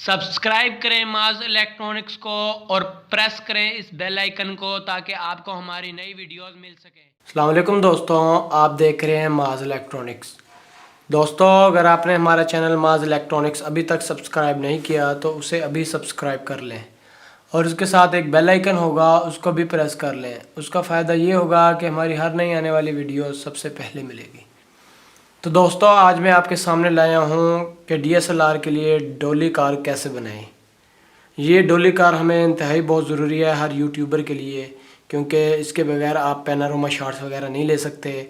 Subscribe करें माज electronics को और प्रेस करें इस बेल आइकन को ताकि आपको हमारी नई वीडियोस मिल सके। अस्सलाम वालेकुम दोस्तों, आप देख रहे हैं माज इलेक्ट्रॉनिक्स। दोस्तों, अगर आपने हमारा चैनल माज इलेक्ट्रॉनिक्स अभी तक सब्सक्राइब नहीं किया तो उसे अभी सब्सक्राइब कर लें और उसके साथ एक बेल आइकन होगा, उसको भी प्रेस कर लें। उसका फ़ायदा ये होगा कि हमारी हर नई आने वाली वीडियो सबसे पहले मिलेगी। तो दोस्तों, आज मैं आपके सामने लाया हूँ कि DSLR के लिए डोली कार कैसे बनाएं। ये डोली कार हमें इंतहाई बहुत ज़रूरी है हर यूट्यूबर के लिए, क्योंकि इसके बगैर आप पैनारोमा शॉट्स वगैरह नहीं ले सकते,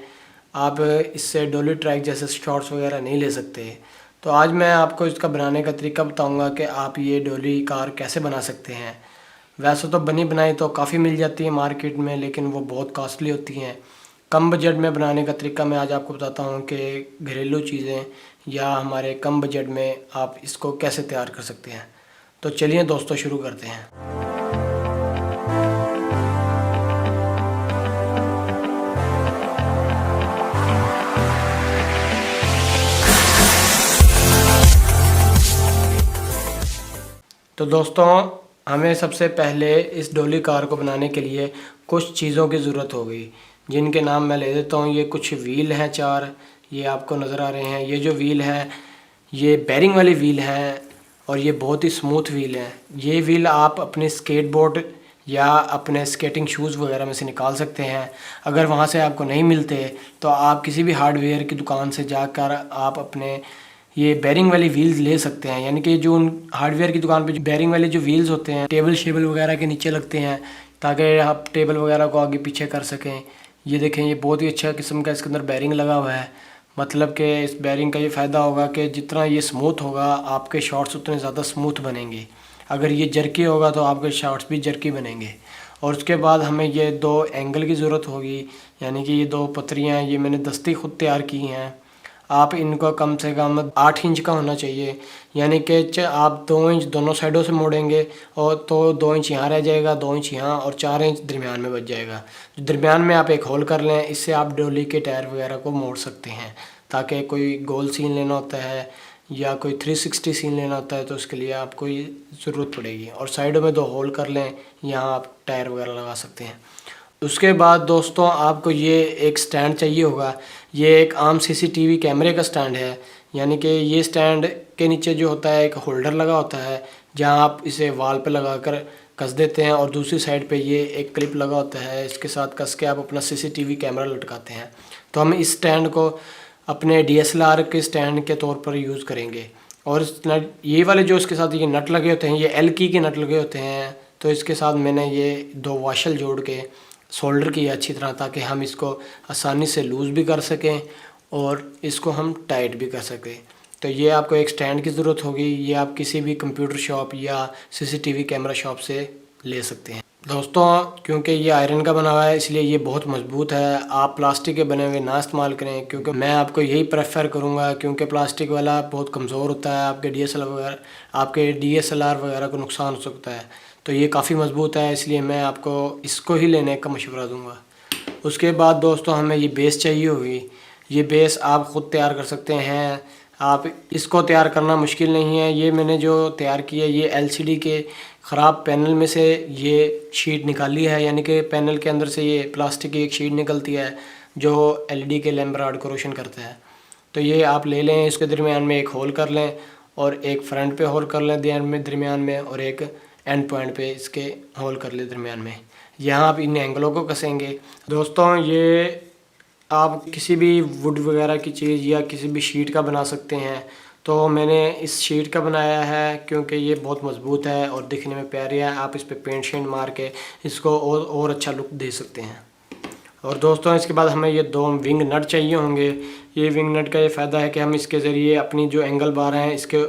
आप इससे डोली ट्रैक जैसे शॉट्स वगैरह नहीं ले सकते। तो आज मैं आपको इसका बनाने का तरीका बताऊंगा कि आप ये डोली कार कैसे बना सकते हैं। वैसे तो बनी बनाई तो काफ़ी मिल जाती है मार्केट में, लेकिन वो बहुत कॉस्टली होती हैं। कम बजट में बनाने का तरीका मैं आज आपको बताता हूँ कि घरेलू चीज़ें या हमारे कम बजट में आप इसको कैसे तैयार कर सकते हैं। तो चलिए दोस्तों, शुरू करते हैं। तो दोस्तों, हमें सबसे पहले इस डोली कार को बनाने के लिए कुछ चीज़ों की ज़रूरत होगी, जिनके नाम मैं ले देता हूँ। ये कुछ व्हील हैं, 4 ये आपको नज़र आ रहे हैं। ये जो व्हील है ये बेरिंग वाली व्हील है और ये बहुत ही स्मूथ व्हील है। ये व्हील आप अपने स्केटबोर्ड या अपने स्केटिंग शूज़ वगैरह में से निकाल सकते हैं। अगर वहाँ से आपको नहीं मिलते तो आप किसी भी हार्डवेयर की दुकान से जाकर आप अपने ये बेरिंग वाली व्हील्स ले सकते हैं। यानी कि जो उन हार्डवेयर की दुकान पे जो बेरिंग वाले जो व्हील्स होते हैं टेबल शेबल वगैरह के नीचे लगते हैं, ताकि आप टेबल वगैरह को आगे पीछे कर सकें। ये देखें, ये बहुत ही अच्छा किस्म का इसके अंदर बेरिंग लगा हुआ है। मतलब कि इस बेरिंग का ये फ़ायदा होगा कि जितना ये स्मूथ होगा आपके शॉट्स उतने ज़्यादा स्मूथ बनेंगे। अगर ये जर्की होगा तो आपके शॉट्स भी जर्की बनेंगे। और उसके बाद हमें ये 2 एंगल की ज़रूरत होगी, यानी कि ये 2 पतरियाँ ये मैंने दस्ती खुद तैयार की हैं। आप इनको कम से कम 8 इंच का होना चाहिए, यानी कि आप 2 इंच दोनों साइडों से मोड़ेंगे और तो 2 इंच यहाँ रह जाएगा, 2 इंच यहाँ और 4 इंच दरमियान में बच जाएगा। दरमियान में आप एक होल कर लें, इससे आप डोली के टायर वगैरह को मोड़ सकते हैं। ताकि कोई गोल सीन लेना होता है या कोई 360 सीन लेना होता है तो उसके लिए आपको ये ज़रूरत पड़ेगी। और साइडों में 2 होल कर लें, यहाँ आप टायर वगैरह लगा सकते हैं। उसके बाद दोस्तों, आपको ये एक स्टैंड चाहिए होगा। ये एक आम CCTV कैमरे का स्टैंड है, यानी कि ये स्टैंड के नीचे जो होता है एक होल्डर लगा होता है, जहां आप इसे वॉल पे लगाकर कस देते हैं और दूसरी साइड पे ये एक क्लिप लगा होता है, इसके साथ कस के आप अपना CCTV कैमरा लटकाते हैं। तो हम इस स्टैंड को अपने DSLR के स्टैंड के तौर पर यूज़ करेंगे। और इस नट ये वाले जो इसके साथ ये नट लगे होते हैं, ये एल्की के नट लगे होते हैं। तो इसके साथ मैंने ये 2 वाशल जोड़ के सोल्डर किया अच्छी तरह, ताकि हम इसको आसानी से लूज़ भी कर सकें और इसको हम टाइट भी कर सकें। तो ये आपको एक स्टैंड की ज़रूरत होगी। ये आप किसी भी कंप्यूटर शॉप या CCTV कैमरा शॉप से ले सकते हैं। दोस्तों, क्योंकि ये आयरन का बना हुआ है इसलिए ये बहुत मजबूत है। आप प्लास्टिक के बने हुए ना इस्तेमाल करें, क्योंकि मैं आपको यही प्रेफर करूँगा, क्योंकि प्लास्टिक वाला बहुत कमज़ोर होता है, आपके DSLR वगैरह को नुकसान हो सकता है। तो ये काफ़ी मजबूत है, इसलिए मैं आपको इसको ही लेने का मशवरा दूंगा। उसके बाद दोस्तों, हमें ये बेस चाहिए होगी। ये बेस आप ख़ुद तैयार कर सकते हैं। आप इसको तैयार करना मुश्किल नहीं है। ये मैंने जो तैयार किया ये LCD के ख़राब पैनल में से ये शीट निकाली है, यानी कि पैनल के अंदर से ये प्लास्टिक की एक शीट निकलती है जो LED के लैम्प रॉड को रोशन करता है। तो ये आप ले लें, इसके दरमियान में एक होल कर लें और एक फ्रंट पे होल कर लें दरमियान में, और एक एंड पॉइंट पे इसके होल कर ले दरमियान में। यहाँ आप इन एंगलों को कसेंगे। दोस्तों, ये आप किसी भी वुड वगैरह की चीज़ या किसी भी शीट का बना सकते हैं। तो मैंने इस शीट का बनाया है क्योंकि ये बहुत मज़बूत है और दिखने में प्यारी है। आप इस पर पेंट शेंट मार के इसको और अच्छा लुक दे सकते हैं। और दोस्तों, इसके बाद हमें ये 2 विंग नट चाहिए होंगे। ये विंग नट का ये फ़ायदा है कि हम इसके ज़रिए अपनी जो एंगल बार हैं इसके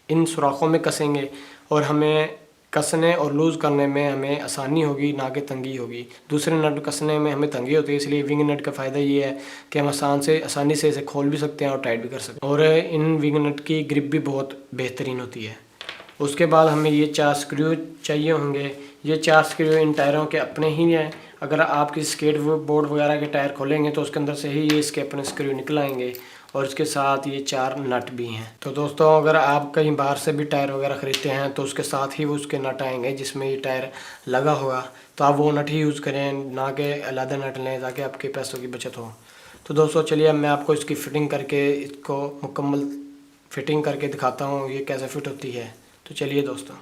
इन सुराखों में कसेंगे और हमें कसने और लूज़ करने में हमें आसानी होगी, ना कि तंगी होगी। दूसरे नट कसने में हमें तंगी होती है, इसलिए विंग नट का फ़ायदा ये है कि हम आसानी से इसे खोल भी सकते हैं और टाइट भी कर सकते हैं। और इन विंग नट की ग्रिप भी बहुत बेहतरीन होती है। उसके बाद हमें ये 4 स्क्रू चाहिए होंगे। ये 4 स्क्रू इन टायरों के अपने ही हैं। अगर आप किसी स्केट बोर्ड वगैरह के टायर खोलेंगे तो उसके अंदर से ही ये इसके अपने स्क्रू निकल आएंगे और इसके साथ ये 4 नट भी हैं। तो दोस्तों अगर आप कहीं बाहर से भी टायर वगैरह ख़रीदते हैं तो उसके साथ ही वो उसके नट आएंगे जिसमें ये टायर लगा होगा, तो आप वो नट ही यूज़ करें, ना कि अलग नट लें, ताकि आपके पैसों की बचत हो। तो दोस्तों चलिए अब मैं आपको इसकी फ़िटिंग करके इसको मुकम्मल फ़िटिंग करके दिखाता हूँ ये कैसे फ़िट होती है। तो चलिए दोस्तों।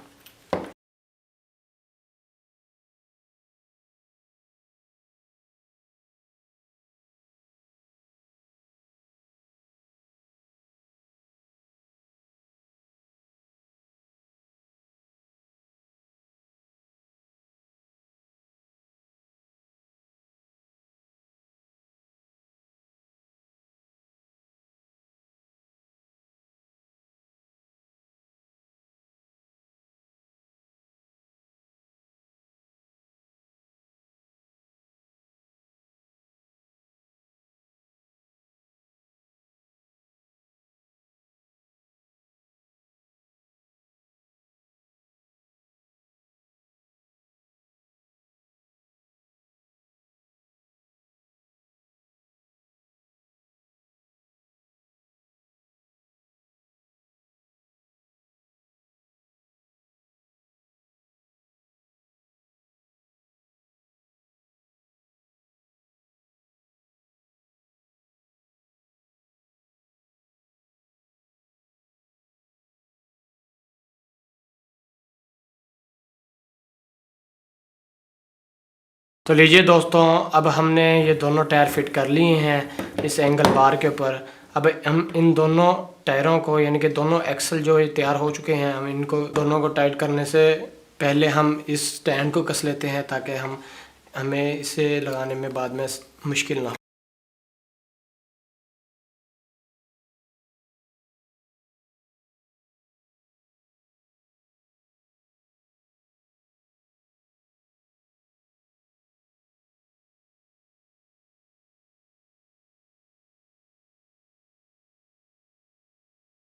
तो लीजिए दोस्तों, अब हमने ये दोनों टायर फिट कर लिए हैं इस एंगल बार के ऊपर। अब हम इन दोनों टायरों को, यानी कि दोनों एक्सल जो ये तैयार हो चुके हैं, हम इनको दोनों को टाइट करने से पहले हम इस स्टैंड को कस लेते हैं ताकि हमें इसे लगाने में बाद में मुश्किल ना हो।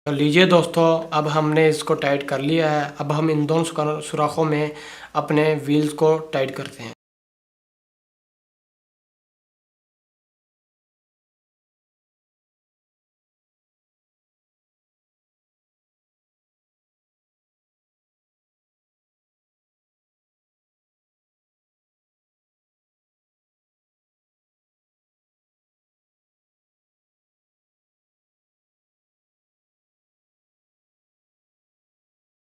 तो लीजिए दोस्तों, अब हमने इसको टाइट कर लिया है। अब हम इन दोनों सुराखों में अपने व्हील्स को टाइट करते हैं।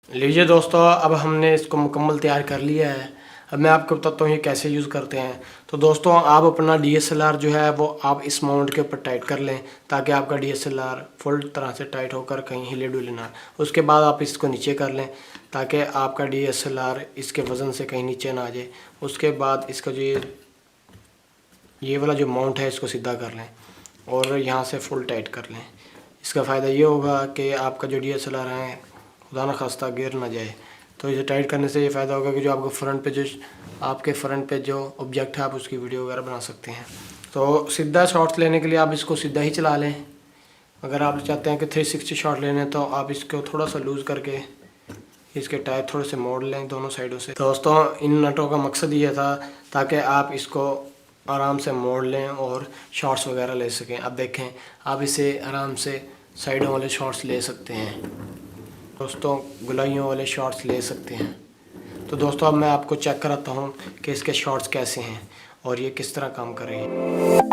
लीजिए दोस्तों, अब हमने इसको मुकम्मल तैयार कर लिया है। अब मैं आपको बताता हूँ ये कैसे यूज़ करते हैं। तो दोस्तों आप अपना DSLR जो है वो आप इस माउंट के ऊपर टाइट कर लें ताकि आपका DSLR फुल तरह से टाइट होकर कहीं हिले डुले ना। उसके बाद आप इसको नीचे कर लें ताकि आपका DSLR इसके वज़न से कहीं नीचे ना आ जाए। उसके बाद इसका जो ये वाला जो माउंट है इसको सीधा कर लें और यहाँ से फुल टाइट कर लें। इसका फ़ायदा ये होगा कि आपका जो DSLR है खुदा न खास्ता गिर ना जाए। तो इसे टाइट करने से ये फ़ायदा होगा कि जो आपके फ्रंट पे जो ऑब्जेक्ट है आप उसकी वीडियो वगैरह बना सकते हैं। तो सीधा शॉट्स लेने के लिए आप इसको सीधा ही चला लें। अगर आप चाहते हैं कि 360 शॉट लेने तो आप इसको थोड़ा सा लूज़ करके इसके टायर थोड़े से मोड़ लें दोनों साइडों से। दोस्तों इन नटों का मकसद ये था ताकि आप इसको आराम से मोड़ लें और शॉट्स वगैरह ले सकें। अब देखें, आप इसे आराम से साइडों वाले शॉट्स ले सकते हैं दोस्तों, गुलाइयों वाले शॉट्स ले सकते हैं। तो दोस्तों अब मैं आपको चेक कराता हूँ कि इसके शॉट्स कैसे हैं और ये किस तरह काम कर रही है।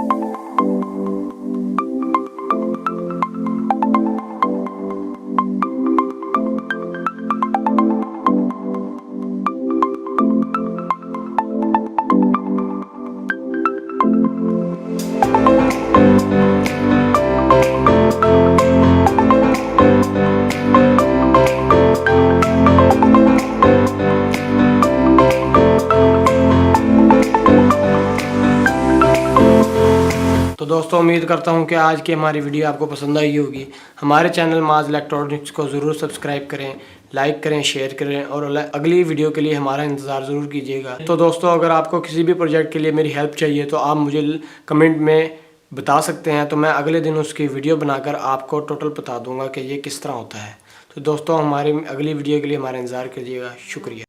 तो दोस्तों उम्मीद करता हूँ कि आज की हमारी वीडियो आपको पसंद आई होगी। हमारे चैनल माज इलेक्ट्रॉनिक्स को ज़रूर सब्सक्राइब करें, लाइक करें, शेयर करें और अगली वीडियो के लिए हमारा इंतज़ार ज़रूर कीजिएगा। तो दोस्तों अगर आपको किसी भी प्रोजेक्ट के लिए मेरी हेल्प चाहिए तो आप मुझे कमेंट में बता सकते हैं, तो मैं अगले दिन उसकी वीडियो बनाकर आपको टोटल बता दूँगा कि ये किस तरह होता है। तो दोस्तों हमारी अगली वीडियो के लिए हमारा इंतज़ार कीजिएगा। शुक्रिया।